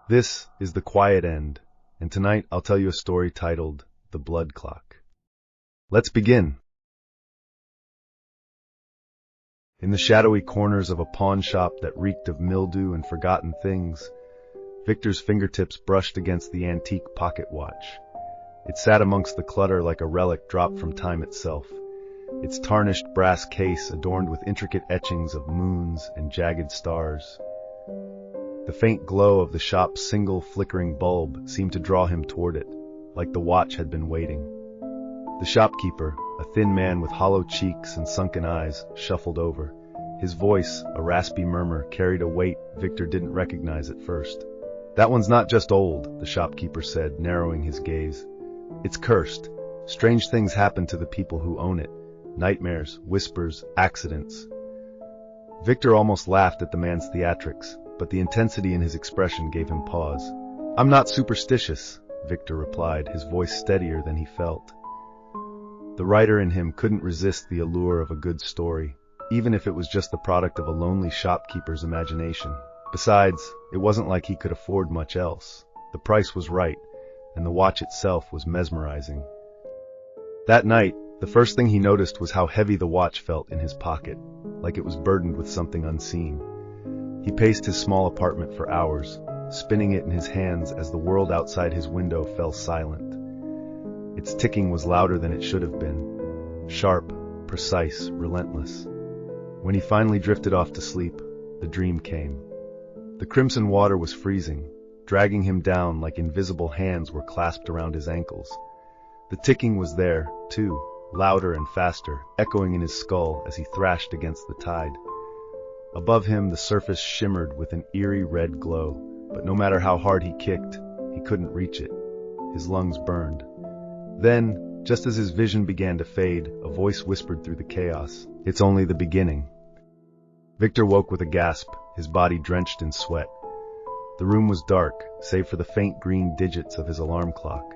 This is The Quiet End, and tonight I'll tell you a story titled The Blood Clock. Let's begin. In the shadowy corners of a pawn shop that reeked of mildew and forgotten things, Victor's fingertips brushed against the antique pocket watch. It sat amongst the clutter like a relic dropped from time itself, its tarnished brass case adorned with intricate etchings of moons and jagged stars. The faint glow of the shop's single flickering bulb seemed to draw him toward it, like the watch had been waiting. The shopkeeper, a thin man with hollow cheeks and sunken eyes, shuffled over. His voice, a raspy murmur, carried a weight Victor didn't recognize at first. "That one's not just old," the shopkeeper said, narrowing his gaze. "It's cursed. Strange things happen to the people who own it. Nightmares, whispers, accidents." Victor almost laughed at the man's theatrics, but the intensity in his expression gave him pause. "I'm not superstitious," Victor replied, his voice steadier than he felt. The writer in him couldn't resist the allure of a good story, even if it was just the product of a lonely shopkeeper's imagination. Besides, it wasn't like he could afford much else. The price was right, and the watch itself was mesmerizing. That night, the first thing he noticed was how heavy the watch felt in his pocket, like it was burdened with something unseen. He paced his small apartment for hours, spinning it in his hands as the world outside his window fell silent. Its ticking was louder than it should have been, sharp, precise, relentless. When he finally drifted off to sleep, the dream came. The crimson water was freezing, dragging him down like invisible hands were clasped around his ankles. The ticking was there, too, louder and faster, echoing in his skull as he thrashed against the tide. Above him, the surface shimmered with an eerie red glow, but no matter how hard he kicked, he couldn't reach it. His lungs burned. Then, just as his vision began to fade, a voice whispered through the chaos, "It's only the beginning." Victor woke with a gasp, his body drenched in sweat. The room was dark, save for the faint green digits of his alarm clock.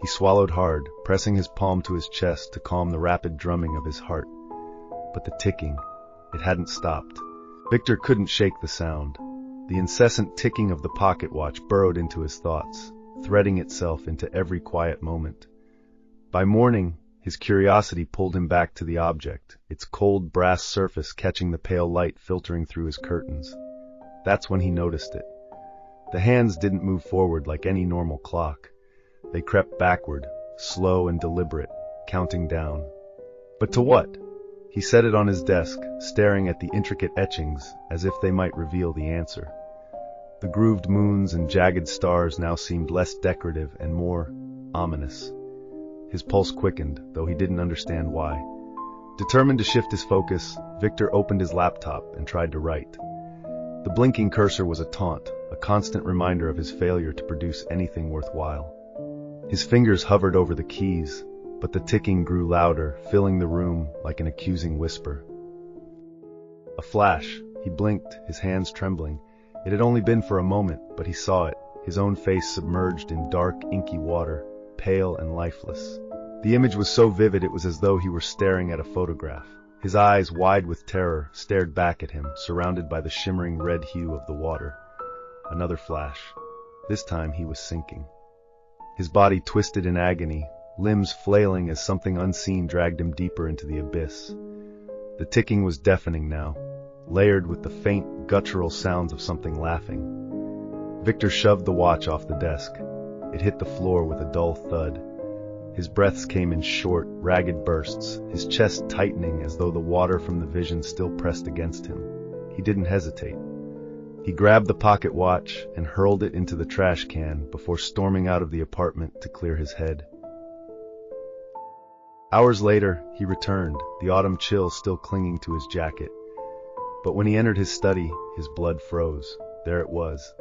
He swallowed hard, pressing his palm to his chest to calm the rapid drumming of his heart. But the ticking, it hadn't stopped. Victor couldn't shake the sound. The incessant ticking of the pocket watch burrowed into his thoughts, threading itself into every quiet moment. By morning, his curiosity pulled him back to the object, its cold brass surface catching the pale light filtering through his curtains. That's when he noticed it. The hands didn't move forward like any normal clock. They crept backward, slow and deliberate, counting down. But to what? He set it on his desk, staring at the intricate etchings as if they might reveal the answer. The grooved moons and jagged stars now seemed less decorative and more ominous. His pulse quickened, though he didn't understand why. Determined to shift his focus, Victor opened his laptop and tried to write. The blinking cursor was a taunt, a constant reminder of his failure to produce anything worthwhile. His fingers hovered over the keys, but the ticking grew louder, filling the room like an accusing whisper. A flash. He blinked, his hands trembling. It had only been for a moment, but he saw it, his own face submerged in dark, inky water, pale and lifeless. The image was so vivid it was as though he were staring at a photograph. His eyes, wide with terror, stared back at him, surrounded by the shimmering red hue of the water. Another flash. This time he was sinking. His body twisted in agony, limbs flailing as something unseen dragged him deeper into the abyss. The ticking was deafening now, layered with the faint, guttural sounds of something laughing. Victor shoved the watch off the desk. It hit the floor with a dull thud. His breaths came in short, ragged bursts, his chest tightening as though the water from the vision still pressed against him. He didn't hesitate. He grabbed the pocket watch and hurled it into the trash can before storming out of the apartment to clear his head. Hours later, he returned, the autumn chill still clinging to his jacket. But when he entered his study, his blood froze. There it was.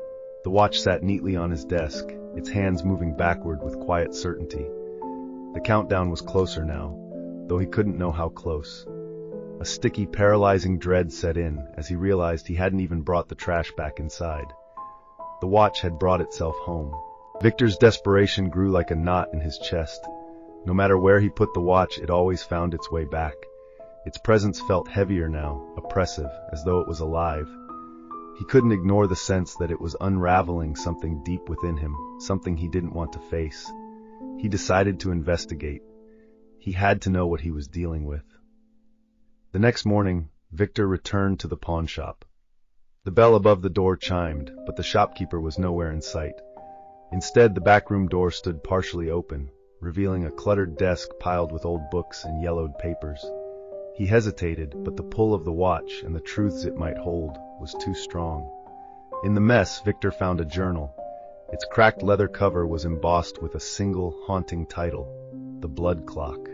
The watch sat neatly on his desk, its hands moving backward with quiet certainty. The countdown was closer now, though he couldn't know how close. A sticky, paralyzing dread set in as he realized he hadn't even brought the trash back inside. The watch had brought itself home. Victor's desperation grew like a knot in his chest. No matter where he put the watch, it always found its way back. Its presence felt heavier now, oppressive, as though it was alive. He couldn't ignore the sense that it was unraveling something deep within him, something he didn't want to face. He decided to investigate. He had to know what he was dealing with. The next morning, Victor returned to the pawn shop. The bell above the door chimed, but the shopkeeper was nowhere in sight. Instead, the backroom door stood partially open, revealing a cluttered desk piled with old books and yellowed papers. He hesitated, but the pull of the watch and the truths it might hold was too strong. In the mess, Victor found a journal. Its cracked leather cover was embossed with a single haunting title, The Blood Clock.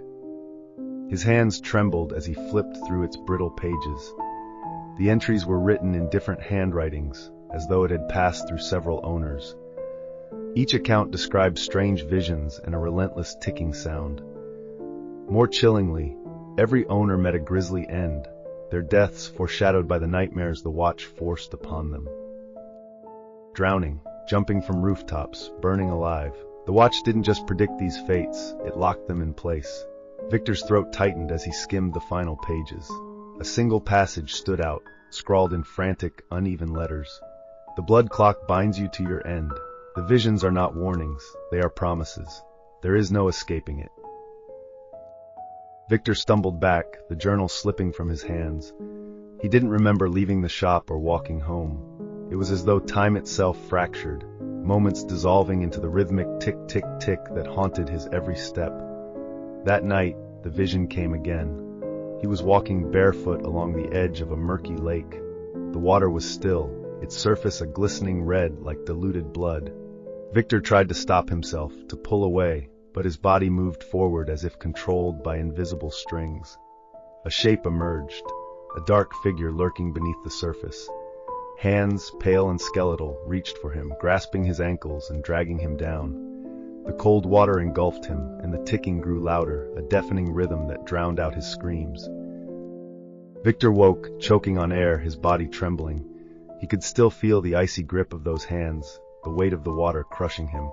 His hands trembled as he flipped through its brittle pages. The entries were written in different handwritings, as though it had passed through several owners. Each account described strange visions and a relentless ticking sound. More chillingly, every owner met a grisly end, their deaths foreshadowed by the nightmares the watch forced upon them. Drowning, jumping from rooftops, burning alive. The watch didn't just predict these fates, it locked them in place. Victor's throat tightened as he skimmed the final pages. A single passage stood out, scrawled in frantic, uneven letters. The blood clock binds you to your end. The visions are not warnings, they are promises. There is no escaping it. Victor stumbled back, the journal slipping from his hands. He didn't remember leaving the shop or walking home. It was as though time itself fractured, moments dissolving into the rhythmic tick-tick-tick that haunted his every step. That night, the vision came again. He was walking barefoot along the edge of a murky lake. The water was still, its surface a glistening red like diluted blood. Victor tried to stop himself, to pull away, but his body moved forward as if controlled by invisible strings. A shape emerged, a dark figure lurking beneath the surface. Hands, pale and skeletal, reached for him, grasping his ankles and dragging him down. The cold water engulfed him, and the ticking grew louder, a deafening rhythm that drowned out his screams. Victor woke, choking on air, his body trembling. He could still feel the icy grip of those hands, the weight of the water crushing him.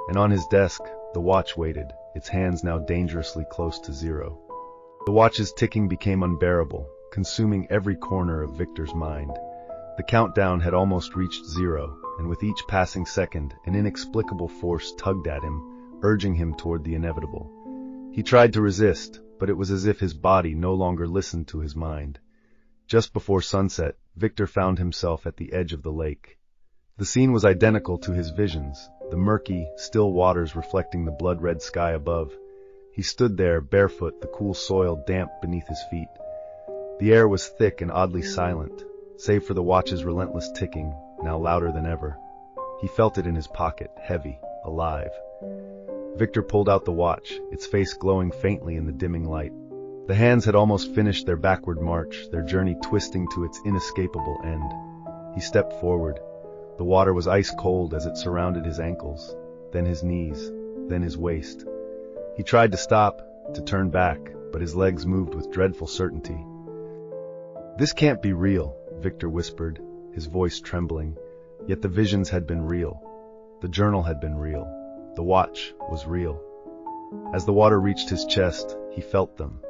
And on his desk, the watch waited, its hands now dangerously close to zero. The watch's ticking became unbearable, consuming every corner of Victor's mind. The countdown had almost reached zero, and with each passing second, an inexplicable force tugged at him, urging him toward the inevitable. He tried to resist, but it was as if his body no longer listened to his mind. Just before sunset, Victor found himself at the edge of the lake. The scene was identical to his visions, the murky, still waters reflecting the blood-red sky above. He stood there, barefoot, the cool soil damp beneath his feet. The air was thick and oddly silent, save for the watch's relentless ticking, now louder than ever. He felt it in his pocket, heavy, alive. Victor pulled out the watch, its face glowing faintly in the dimming light. The hands had almost finished their backward march, their journey twisting to its inescapable end. He stepped forward. The water was ice cold as it surrounded his ankles, then his knees, then his waist. He tried to stop, to turn back, but his legs moved with dreadful certainty. "This can't be real," Victor whispered, his voice trembling. Yet the visions had been real. The journal had been real. The watch was real. As the water reached his chest, he felt them.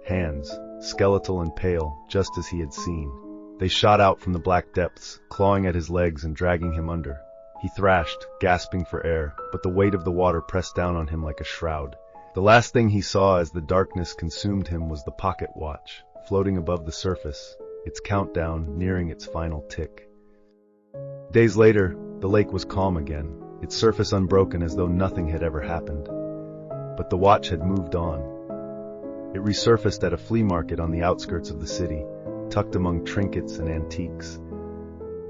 Hands, skeletal and pale, just as he had seen. They shot out from the black depths, clawing at his legs and dragging him under. He thrashed, gasping for air, but the weight of the water pressed down on him like a shroud. The last thing he saw as the darkness consumed him was the pocket watch, floating above the surface, its countdown nearing its final tick. Days later, the lake was calm again, its surface unbroken as though nothing had ever happened. But the watch had moved on. It resurfaced at a flea market on the outskirts of the city, tucked among trinkets and antiques.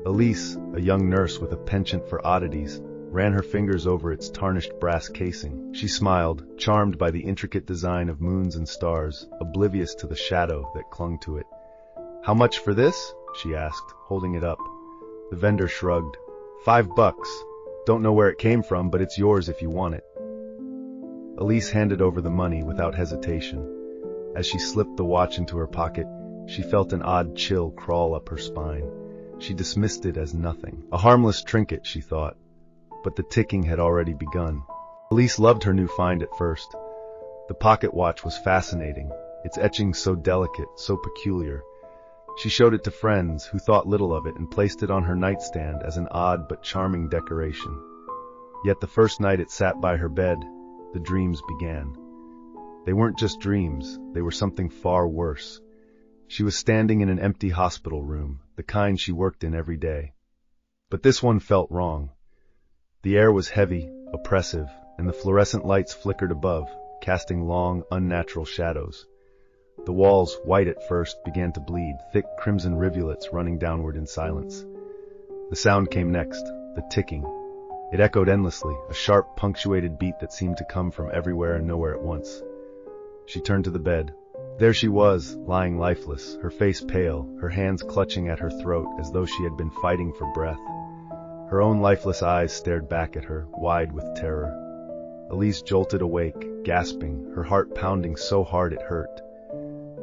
Elise, a young nurse with a penchant for oddities, ran her fingers over its tarnished brass casing. She smiled, charmed by the intricate design of moons and stars, oblivious to the shadow that clung to it. "How much for this?" she asked, holding it up. The vendor shrugged. $5. Don't know where it came from, but it's yours if you want it." Elise handed over the money without hesitation. As she slipped the watch into her pocket, she felt an odd chill crawl up her spine. She dismissed it as nothing. A harmless trinket, she thought. But the ticking had already begun. Elise loved her new find at first. The pocket watch was fascinating, its etchings so delicate, so peculiar. She showed it to friends who thought little of it and placed it on her nightstand as an odd but charming decoration. Yet the first night it sat by her bed, the dreams began. They weren't just dreams, they were something far worse. She was standing in an empty hospital room, the kind she worked in every day. But this one felt wrong. The air was heavy, oppressive, and the fluorescent lights flickered above, casting long, unnatural shadows. The walls, white at first, began to bleed, thick crimson rivulets running downward in silence. The sound came next, the ticking. It echoed endlessly, a sharp, punctuated beat that seemed to come from everywhere and nowhere at once. She turned to the bed. There she was, lying lifeless, her face pale, her hands clutching at her throat as though she had been fighting for breath. Her own lifeless eyes stared back at her, wide with terror. Elise jolted awake, gasping, her heart pounding so hard it hurt.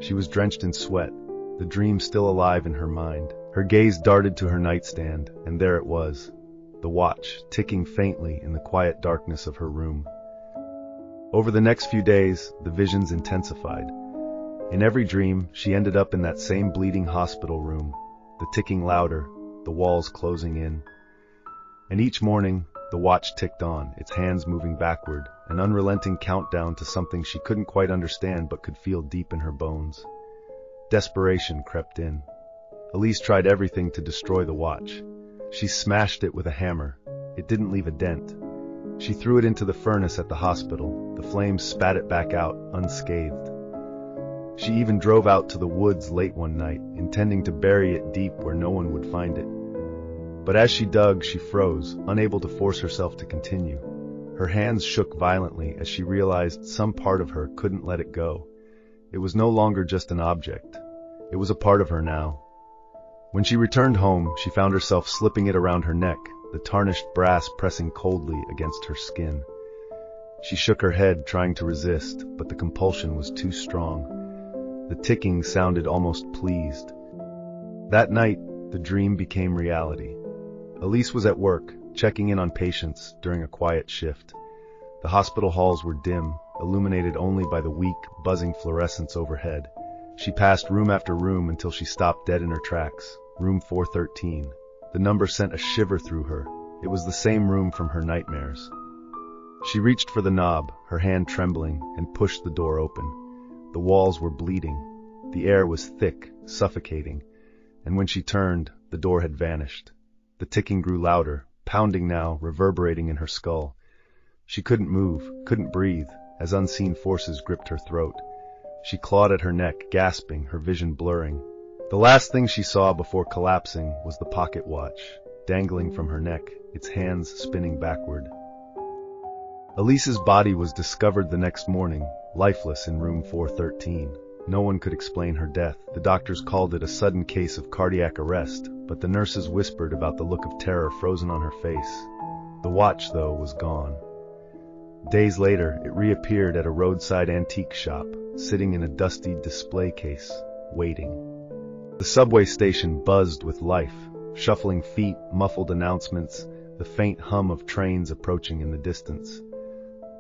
She was drenched in sweat, the dream still alive in her mind. Her gaze darted to her nightstand, and there it was, the watch, ticking faintly in the quiet darkness of her room. Over the next few days, the visions intensified. In every dream, she ended up in that same bleeding hospital room, the ticking louder, the walls closing in. And each morning, the watch ticked on, its hands moving backward, an unrelenting countdown to something she couldn't quite understand but could feel deep in her bones. Desperation crept in. Elise tried everything to destroy the watch. She smashed it with a hammer. It didn't leave a dent. She threw it into the furnace at the hospital. The flames spat it back out, unscathed. She even drove out to the woods late one night, intending to bury it deep where no one would find it. But as she dug, she froze, unable to force herself to continue. Her hands shook violently as she realized some part of her couldn't let it go. It was no longer just an object. It was a part of her now. When she returned home, she found herself slipping it around her neck, the tarnished brass pressing coldly against her skin. She shook her head, trying to resist, but the compulsion was too strong. The ticking sounded almost pleased. That night, the dream became reality. Elise was at work, checking in on patients during a quiet shift. The hospital halls were dim, illuminated only by the weak, buzzing fluorescence overhead. She passed room after room until she stopped dead in her tracks. Room 413. The number sent a shiver through her. It was the same room from her nightmares. She reached for the knob, her hand trembling, and pushed the door open. The walls were bleeding. The air was thick, suffocating, and when she turned, the door had vanished. The ticking grew louder, pounding now, reverberating in her skull. She couldn't move, couldn't breathe, as unseen forces gripped her throat. She clawed at her neck, gasping, her vision blurring. The last thing she saw before collapsing was the pocket watch, dangling from her neck, its hands spinning backward. Elise's body was discovered the next morning, lifeless in room 413. No one could explain her death. The doctors called it a sudden case of cardiac arrest, but the nurses whispered about the look of terror frozen on her face. The watch, though, was gone. Days later, it reappeared at a roadside antique shop, sitting in a dusty display case, waiting. The subway station buzzed with life, shuffling feet, muffled announcements, the faint hum of trains approaching in the distance.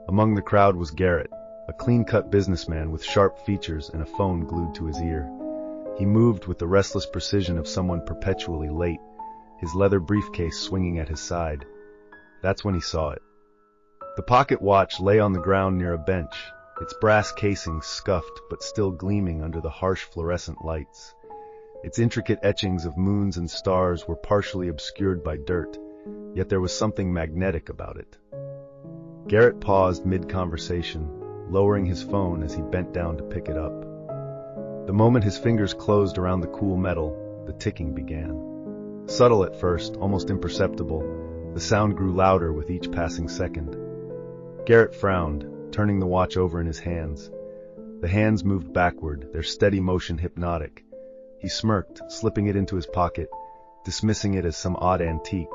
Among the crowd was Garrett, a clean-cut businessman with sharp features and a phone glued to his ear. He moved with the restless precision of someone perpetually late, his leather briefcase swinging at his side. That's when he saw it. The pocket watch lay on the ground near a bench, its brass casing scuffed but still gleaming under the harsh fluorescent lights. Its intricate etchings of moons and stars were partially obscured by dirt, yet there was something magnetic about it. Garrett paused mid-conversation, lowering his phone as he bent down to pick it up. The moment his fingers closed around the cool metal, the ticking began. Subtle at first, almost imperceptible, the sound grew louder with each passing second. Garrett frowned, turning the watch over in his hands. The hands moved backward, their steady motion hypnotic. He smirked, slipping it into his pocket, dismissing it as some odd antique.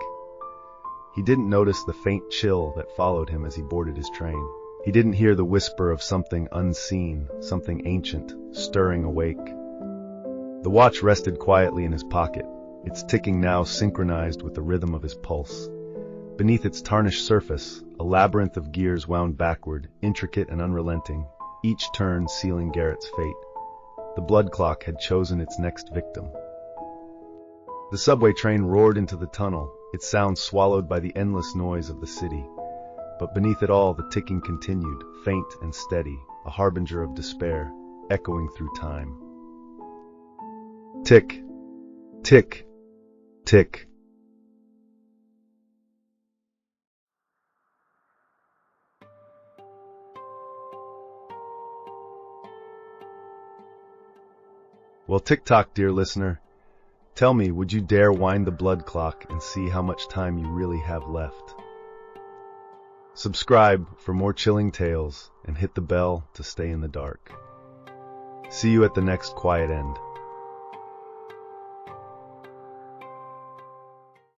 He didn't notice the faint chill that followed him as he boarded his train. He didn't hear the whisper of something unseen, something ancient, stirring awake. The watch rested quietly in his pocket, its ticking now synchronized with the rhythm of his pulse. Beneath its tarnished surface, a labyrinth of gears wound backward, intricate and unrelenting, each turn sealing Garrett's fate. The blood clock had chosen its next victim. The subway train roared into the tunnel, its sound swallowed by the endless noise of the city. But beneath it all, the ticking continued, faint and steady, a harbinger of despair, echoing through time. Tick, tick, tick. Well, tick-tock, dear listener. Tell me, would you dare wind the blood clock and see how much time you really have left? Subscribe for more chilling tales and hit the bell to stay in the dark. See you at the next quiet end.